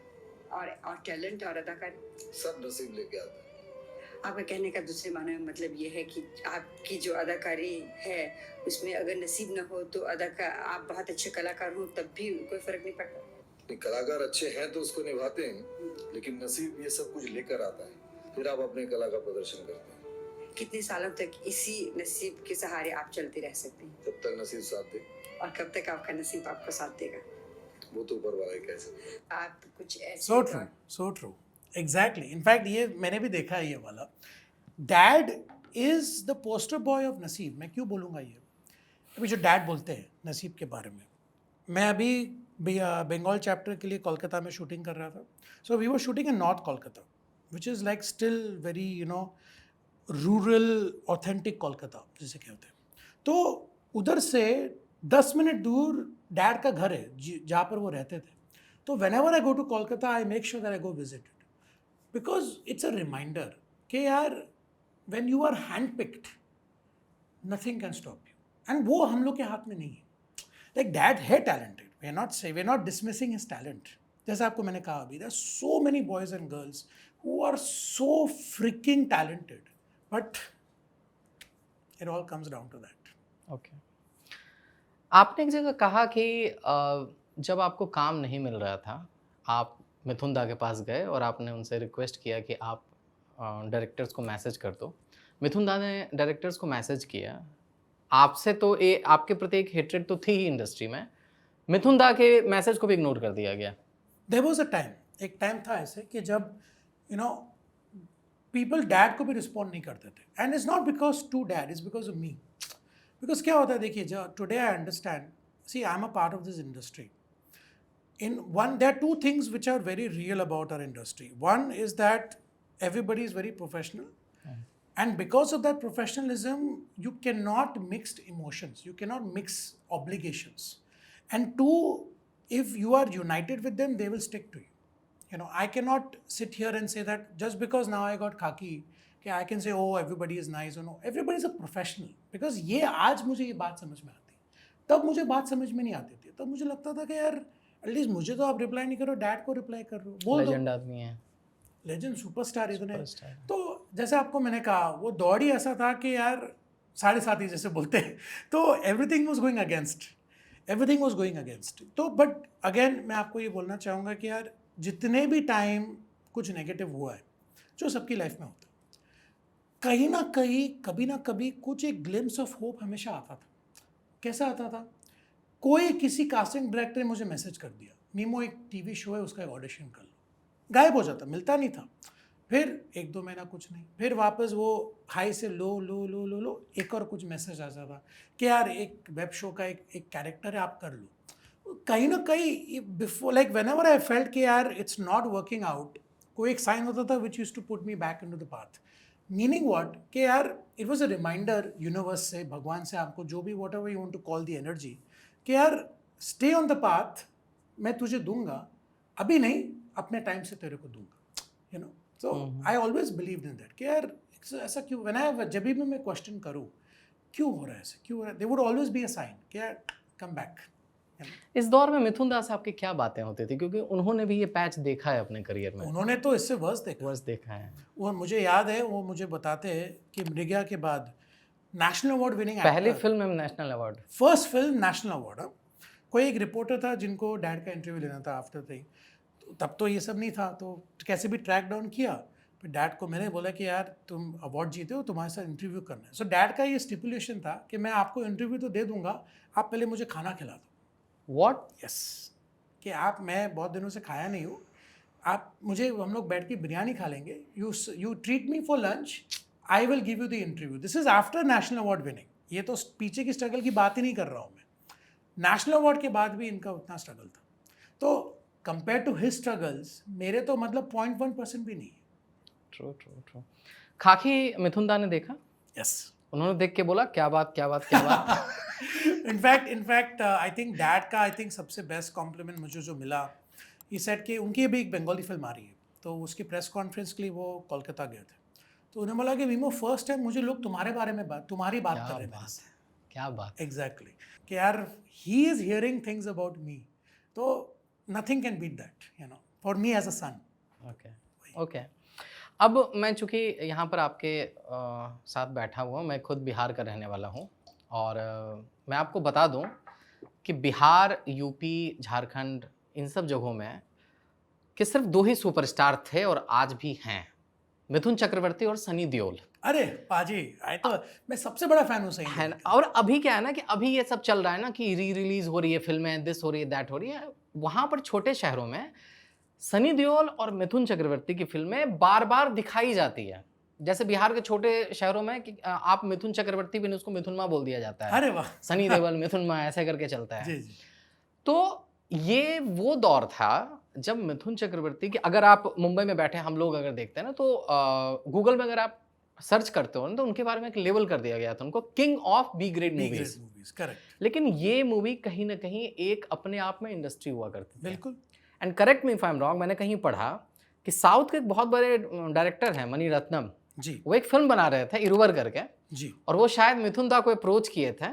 C: और टैलेंट और अदाकारी
D: सब नसीब लेके आता है।
C: आपका कहने का दूसरे मानों में मतलब ये है कि आपकी जो अदाकारी है उसमें अगर नसीब न हो तो आप बहुत अच्छे कलाकार हो तब भी कोई फर्क नहीं पड़ता?
D: नहीं, कलाकार अच्छे हैं तो उसको निभाते हैं, लेकिन नसीब ये सब कुछ लेकर आता है, फिर आप अपने कला का प्रदर्शन करते हैं।
C: कितने सालों तक इसी नसीब के सहारे आप चलते रह सकते हैं?
D: जब तक नसीब साथ दे।
C: और कब तक आपका नसीब आपको साथ देगा?
D: वो तो ऊपर वाला ही कह सकते हैं।
C: आप कुछ ऐसे
B: सो ट्रू, एग्जैक्टली। इनफैक्ट ये मैंने भी देखा है, ये वाला dad is the poster boy of नसीब। मैं क्यों बोलूँगा ये? अभी जो डैड बोलते हैं नसीब के बारे में, मैं अभी बंगाल चैप्टर के लिए कोलकाता में शूटिंग कर रहा था। So we were shooting in north Kolkata, which is like still very rural authentic Kolkata जिसे कहते हैं। तो उधर से 10 मिनट दूर डैड का घर है जहाँ पर वो रहते थे। तो whenever I go to Kolkata I make sure that I go visit it, because it's a reminder कि यार when you are hand picked nothing can stop you. And वो हम लोग के हाथ में नहीं है। लाइक डैड है talented, we are not dismissing his talent. जैसे आपको मैंने कहा अभी, there are so many boys and girls who are so freaking talented, but it all comes down to that.
A: Okay, आपने एक जगह कहा कि जब आपको काम नहीं मिल रहा था, आप मिथुन दा के पास गए और आपने उनसे रिक्वेस्ट किया कि आप डायरेक्टर्स को मैसेज कर दो। मिथुन दा ने डायरेक्टर्स को मैसेज किया। आपसे तो आपके प्रति एक हेट्रेड तो थी ही इंडस्ट्री में, मिथुन दा के मैसेज को भी इग्नोर कर दिया गया।
B: देयर वाज अ टाइम, एक टाइम था ऐसे कि जब पीपल डैड को भी रिस्पॉन्ड नहीं करते थे। And it's not because to dad, it's because of me. Because क्या होता है, देखिए, जो today I understand, see I am a part of this industry. there are two things which are very real about our industry. One is that everybody is very professional, and because of that professionalism, you cannot mix emotions, you cannot mix obligations. And two, if you are united with them, they will stick to you. I cannot sit here and say that just because now I got khaki, I can say, oh, everybody is nice, or no, everybody is a professional. Because ये आज मुझे ये बात समझ में आती, तब मुझे बात समझ में नहीं आती थी। तब मुझे लगता था कि यार एटलीस्ट मुझे तो आप रिप्लाई नहीं करो, डैड को रिप्लाई कर रहे हो, बोल दो।
A: लेजेंड आदमी है,
B: लेजेंड, सुपरस्टार इतने।
A: सुपरस्टार।
B: तो जैसे आपको मैंने कहा, वो दौड़ ही ऐसा था कि यार 7.5 जैसे बोलते हैं, तो एवरीथिंग वाज गोइंग अगेंस्ट। तो बट अगेन मैं आपको ये बोलना चाहूँगा कि यार जितने भी टाइम कुछ नेगेटिव हुआ है, जो सबकी लाइफ में होता है, कहीं ना कहीं कभी ना कभी कुछ एक ग्लिम्स ऑफ होप हमेशा आता था। कैसा आता था? कोई किसी कास्टिंग डायरेक्टर ने मुझे मैसेज कर दिया, मीमो एक टीवी शो है, उसका एक ऑडिशन कर लो। गायब हो जाता, मिलता नहीं था। फिर 1-2 महीना कुछ नहीं, फिर वापस वो हाई से लो लो लो लो लो, एक और कुछ मैसेज आ जाता कि यार एक वेब शो का एक कैरेक्टर है, आप कर लो। कहीं ना कहीं before, like when ever I felt कि यार इट्स नॉट वर्किंग आउट, कोई एक साइन होता था which use to put me back into the path. Meaning what, कि यार it was a reminder universe से, भगवान से, आपको जो भी whatever you want to call the energy, कि यार स्टे ऑन द पाथ, मैं तुझे दूंगा, अभी नहीं, अपने टाइम से तेरे को दूंगा। So I always believe in that कि यार ऐसा क्यों, जब भी मैं क्वेश्चन करूँ क्यों हो रहा है ऐसे, क्यों हो रहा है, they would always be a sign कि यार कम बैक,
A: इस दौर में मिथुन दास से आपकी क्या बातें होती थी, क्योंकि उन्होंने भी ये पैच देखा है अपने करियर में,
B: उन्होंने तो इससे वर्स देखा।
A: वर्ष देखा है।
B: वो मुझे याद है, वो मुझे बताते हैं कि मृग्या के बाद नेशनल अवार्ड विनिंग
A: पहली फिल्म में national award.
B: First film national award. कोई एक रिपोर्टर था जिनको डैड का इंटरव्यू लेना था आफ्टर थिंग, तो तब तो ये सब नहीं था, तो कैसे भी ट्रैक डाउन किया। फिर डैड को मैंने बोला कि यार तुम अवार्ड जीते हो, तुम्हारे साथ इंटरव्यू करना है। सो डैड का ये स्टिपुलेशन था कि मैं आपको इंटरव्यू तो दे दूंगा, आप पहले मुझे खाना खिला दो।
A: व्हाट?
B: यस, कि आप, मैं बहुत दिनों से खाया नहीं हूँ, आप मुझे, हम लोग बैठ के बिरयानी खा लेंगे, you treat me for lunch, I will give you the interview. This is after national award winning. ये तो पीछे की स्ट्रगल की बात ही नहीं कर रहा हूँ मैं, नेशनल अवार्ड के बाद भी इनका उतना स्ट्रगल था। तो कंपेयर टू हिज स्ट्रगल्स, मेरे तो मतलब 0.1% भी नहीं है।
A: True true true. खाकी मिथुन दा ने देखा?
B: यस।
A: उन्होंने देख के बोला क्या बात क्या बात क्या बात?
B: इनफैक्ट आई थिंक डैड का, आई थिंक सबसे बेस्ट कॉम्प्लीमेंट मुझे जो मिला, ये सेट कि उनकी भी एक बंगाली फिल्म आ रही है, तो उसकी प्रेस कॉन्फ्रेंस के लिए वो कोलकाता गए थे, तो उन्हें बोला कि मीमो फर्स्ट टाइम मुझे लोग तुम्हारे बारे में तुम्हारी बात कर रहे हैं।
A: क्या बात?
B: एग्जैक्टली, कि यार he is hearing things about me, तो nothing can beat that, you know, for me as a son.
A: Okay okay. अब मैं चूँकि यहाँ पर आपके साथ बैठा हुआ हूँ, मैं खुद बिहार का रहने वाला हूँ, और मैं आपको बता दूँ कि बिहार, यूपी, झारखंड, इन सब जगहों में कि सिर्फ 2 ही सुपरस्टार थे और आज भी हैं, मिथुन चक्रवर्ती और सनी देओल।
B: अरे पाजी, तो मैं सबसे बड़ा फैन हूँ सही
A: है ना। और अभी क्या है ना कि अभी ये सब चल रहा है ना कि री रिलीज हो रही है फिल्में, दिस हो रही है, दैट हो रही है। वहाँ पर छोटे शहरों में सनी देओल और मिथुन चक्रवर्ती की फिल्में बार बार दिखाई जाती है। जैसे बिहार के छोटे शहरों में कि आप मिथुन चक्रवर्ती भी नहीं, उसको मिथुन माँ बोल दिया जाता है।
B: अरे वाह।
A: सनी देओल मिथुन माँ ऐसे करके चलता है।
B: जी जी।
A: तो ये वो दौर था जब मिथुन चक्रवर्ती की, अगर आप मुंबई में बैठे हम लोग अगर देखते हैं ना, तो गूगल में अगर आप सर्च करते हो ना, तो उनके बारे में एक लेबल कर दिया गया था उनको, king of B grade movies.
B: Correct.
A: लेकिन ये मूवी कहीं ना कहीं एक अपने आप में इंडस्ट्री हुआ करती थी।
B: बिल्कुल।
A: And correct me if I am wrong, मैंने कहीं पढ़ा कि साउथ के एक बहुत बड़े डायरेक्टर हैं मणि रत्नम
B: जी,
A: वो एक फिल्म बना रहे थे इरुवर करके
B: जी,
A: और वो शायद मिथुन दा को अप्रोच किए थे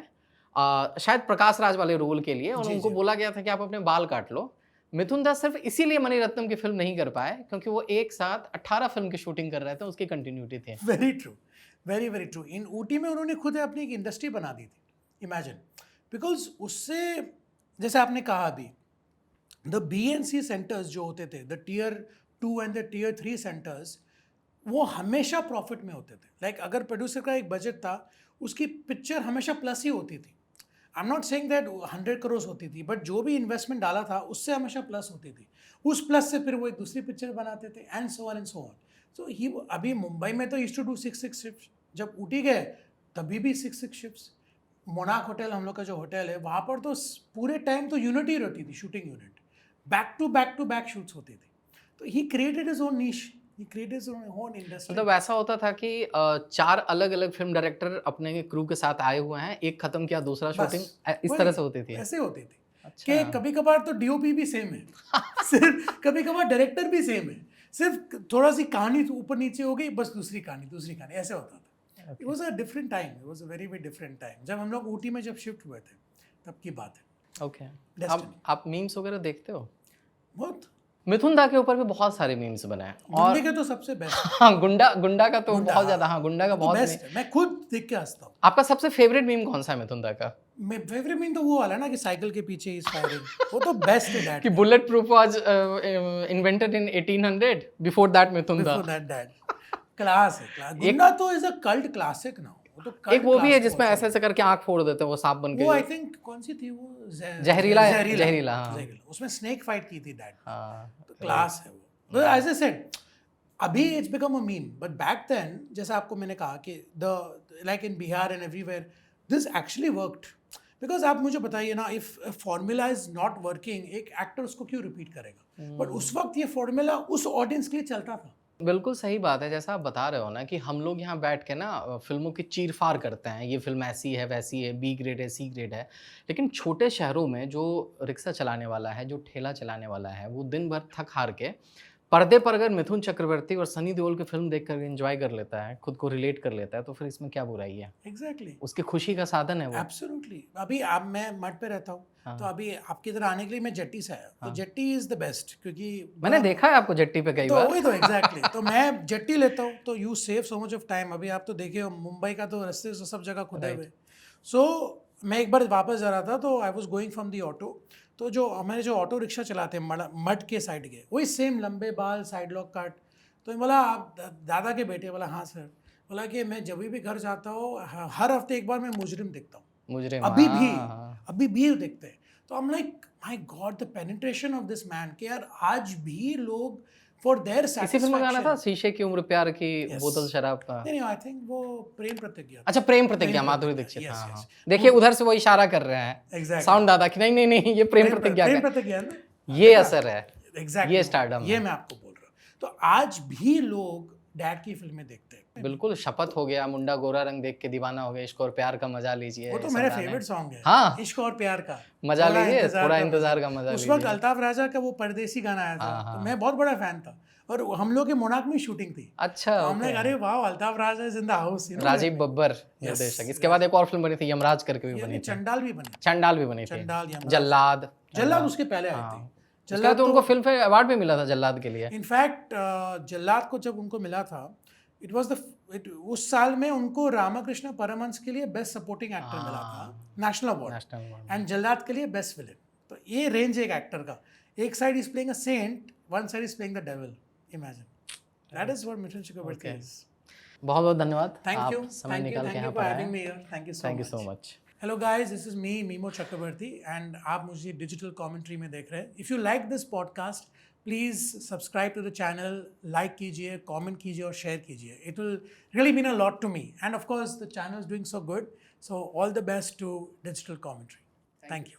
A: शायद प्रकाश राज वाले रोल के लिए और
B: जी,
A: उनको
B: जी।
A: बोला गया था कि आप अपने बाल काट लो। मिथुन दा सिर्फ इसीलिए मणि रत्नम की फिल्म नहीं कर पाए क्योंकि वो एक साथ 18 फिल्म की शूटिंग कर रहे थे, उसकी कंटिन्यूटी थी।
B: Very true, very very true. In Ooty में उन्होंने खुद अपनी एक इंडस्ट्री बना दी थी, इमेजिन, बिकॉज उससे, जैसे आपने कहा अभी, द BNC सेंटर्स जो होते थे, the Tier 2 and the Tier 3 centres, वो हमेशा प्रॉफिट में होते थे। लाइक अगर प्रोड्यूसर का एक बजट था, उसकी पिक्चर हमेशा प्लस ही होती थी। आई am not saying that 100 crore होती थी, बट जो भी इन्वेस्टमेंट डाला था उससे हमेशा प्लस होती थी। उस प्लस से फिर वो एक दूसरी पिक्चर बनाते थे, and so on and so on. So he अभी मुंबई में तो यूज्ड टू डू 6 शिफ्ट्स, जब ऊटी गए तभी भी 6 शिफ्ट्स। मोनाक होटल, हम लोग का जो होटल है, वहाँ पर तो पूरे टाइम तो यूनिट ही रहती थी, shooting unit, back to back shoots होती थी। तो he created his own niche, he created his own industry.
A: मतलब ऐसा होता था कि 4 अलग अलग फिल्म डायरेक्टर अपने क्रू के साथ आए हुए हैं, एक खत्म किया दूसरा शूटिंग इस तरह से होती थी।
B: ऐसे होती थी।
A: अच्छा।
B: कि कभी कभार तो DOP भी सेम है सिर्फ कभी कभार डायरेक्टर भी सेम है, सिर्फ थोड़ा सी कहानी ऊपर नीचे हो गई, बस दूसरी कहानी, ऐसे होता था। It was a different time, it was a very very different time. जब हम लोग ऊटी में जब शिफ्ट हुए थे तब की बात है।
A: ओके।
B: Destiny।
A: आप मीम्स वगैरह देखते हो?
B: बहुत।
A: मिथुन दा के ऊपर भी बहुत सारे मीम्स बने हैं और
B: गुंडे के तो सबसे बेस्ट,
A: हाँ गुंडा का तो बहुत ज्यादा, हाँ गुंडा का बहुत
B: बेस्ट है, मैं खुद देख के हंसता हूँ।
A: आपका सबसे फेवरेट मीम कौन सा है मिथुन दा का?
B: फेवरेट मीन तो वो वाला ना कि साइकिल के पीछे इज फायरिंग, वो तो बेस्ट है डैड।
A: कि bullet proof was invented in 1800, before that Mithun Da.
B: Before that dad, class है, क्लास। गुंडा तो इज अ कल्ट क्लासिक ना, वो तो cult
A: एक वो भी है
B: classic
A: जिसमें
B: हो
A: ऐसे ऐसे करके आंख फोड़ देते हैं वो सांप बन के।
B: वो आई थिंक कौन सी थी वो,
A: जहरीला, हाँ।
B: जहरीला, उसमें स्नेक फाइट की थी डैड।
A: हाँ
B: तो क्लास है वो। एज आई सेड, अभी it's become a meme, but back then, जैसा आपको मैंने कहा कि the like in Bihar and everywhere this actually worked. Because आप मुझे बताइए ना, if formula is not working, एक एक्टर उसको क्यों रिपीट करेगा? बट उस वक्त ये फॉर्मूला उस ऑडियंस के लिए चलता था।
A: बिल्कुल सही बात है। जैसा आप बता रहे हो ना कि हम लोग यहाँ बैठ के ना फिल्मों की चीर फाड़ करते हैं, ये फिल्म ऐसी है वैसी है, B ग्रेड है C ग्रेड है, लेकिन छोटे शहरों में जो रिक्शा चलाने वाला है, जो ठेला चलाने वाला है, वो दिन भर थक हार के पर्दे पर अगर मिथुन चक्रवर्ती और सनी देओल की फिल्म देखकर एंजॉय कर लेता है, खुद को रिलेट कर लेता है, तो फिर इसमें क्या बुराई है?
B: एग्जैक्टली,
A: उसकी खुशी का साधन है वो।
B: एब्सोल्युटली। अभी आप, मैं मठ पे रहता हूँ,
A: हाँ।
B: तो अभी आपकी इधर आने के लिए मैं जेट्टी से आया, तो जेट्टी इज द बेस्ट, क्योंकि
A: मैंने देखा है आपको जेट्टी पे कई
B: तो
A: बार।
B: वही तो एग्जैक्टली तो मैं जेट्टी लेता हूँ, तो you save so much of time. अभी आप तो देखिए मुंबई का तो रास्ते से सब जगह खुदे हुए। सो मैं एक बार वापस जा रहा था, तो I was going from the auto, तो जो हमारे जो ऑटो रिक्शा चलाते हैं मठ के साइड के, वही सेम लंबे बाल, साइड लॉक काट। तो बोला आप दादा के बेटे? बोला हाँ सर। बोला कि मैं जब भी घर जाता हूँ हर हफ्ते एक बार मैं मुजरिम देखता हूँ,
A: मुजरिम,
B: अभी भी देखते हैं। तो I'm like my God, the penetration of this man, कि यार आज भी लोग for their
A: इसी फिल्म में गाना था
B: satisfaction।
A: शीशे की उम्र प्यार की,
B: Yes.
A: बोतल शराब का।
B: नहीं, I think वो प्रेम प्रतिज्ञा था।
A: अच्छा, प्रेम प्रतिज्ञा,
B: प्रेम
A: माधुरी
B: प्रतिज्ञा,
A: दीक्षित।
B: yes,
A: हाँ,
B: yes.
A: हाँ। देखिए उधर से वो इशारा कर रहे हैं
B: Exactly.
A: साउंड दादा की, नहीं नहीं नहीं, ये प्रेम प्रतिज्ञा
B: प्रेम
A: का
B: प्रतिज्ञा है ना,
A: ये असर है।
B: एग्जैक्टली,
A: ये stardom
B: ये
A: है।
B: मैं आपको बोल रहा हूँ। तो आज भी लोग डैड की फिल्में देखते हैं।
A: बिल्कुल, शपथ हो गया, मुंडा गोरा रंग देख के दीवाना हो गया, इश्क और प्यार का मजा लीजिए।
B: वो तो
A: सब
B: मेरे
A: गाने।
B: फेवरेट सॉन्ग है।
A: हाँ।
B: इश्क और प्यार का
A: मजा
B: थोड़ा
A: लीजिए,
B: इंतजार
A: थोड़ा
B: का
A: इंतजार का मजा
B: उस वक्त
A: लीजिए।
B: अल्ताफ राजा का वो परदेसी गाना आया था,
A: हाँ,
B: तो मैं बहुत बड़ा फैन था, और हम लोग के मोनाक में शूटिंग थी।
A: अच्छा,
B: तो हमने
A: okay।
B: अरे वाह, Altaf Raja is in the house.
A: Rajiv Babbar निर्देशक। इसके बाद एक और फिल्म बनी थी यमराज करके भी बनी थी।
B: चंडाल भी बनी।
A: चंडाल भी बनी थी।
B: चंडाल, यमराज।
A: जल्लाद।
B: जल्लाद उसके पहले आई
A: हाँ।
B: थी।
A: उसके बाद तो उनको फिल्म फेयर अवार्ड भी मिला था जल्लाद के लिए।
B: इनफैक्ट जल्लाद को जब उनको मिला था, इट वाज उस साल में उनको रामाकृष्ण परमहंस के लिए बेस्ट सपोर्टिंग एक्टर मिला था, नेशनल अवार्ड, एंड जल्लाद के लिए बेस्ट विलेन। तो ये रेंज एक एक्टर का, एक side is playing a saint, one side is playing the devil. Imagine, that is what Mithun Chakraborty is.
A: बहुत बहुत धन्यवाद,
B: थैंक यू,
A: समय निकाल के यहाँ
B: फॉर
A: पर
B: हैविंग मी
A: आए।
B: Here. Thank you
A: thank you so much.
B: Hello guys, this is me, Mimoh Chakraborty, and आप मुझे डिजिटल कमेंट्री में देख रहे हैं। If you like this podcast, please subscribe to the channel, like कीजिए, कमेंट कीजिए और शेयर कीजिए। It will really mean a lot to me, and of course the channel is doing so good, so all the best to digital commentary. Thank you.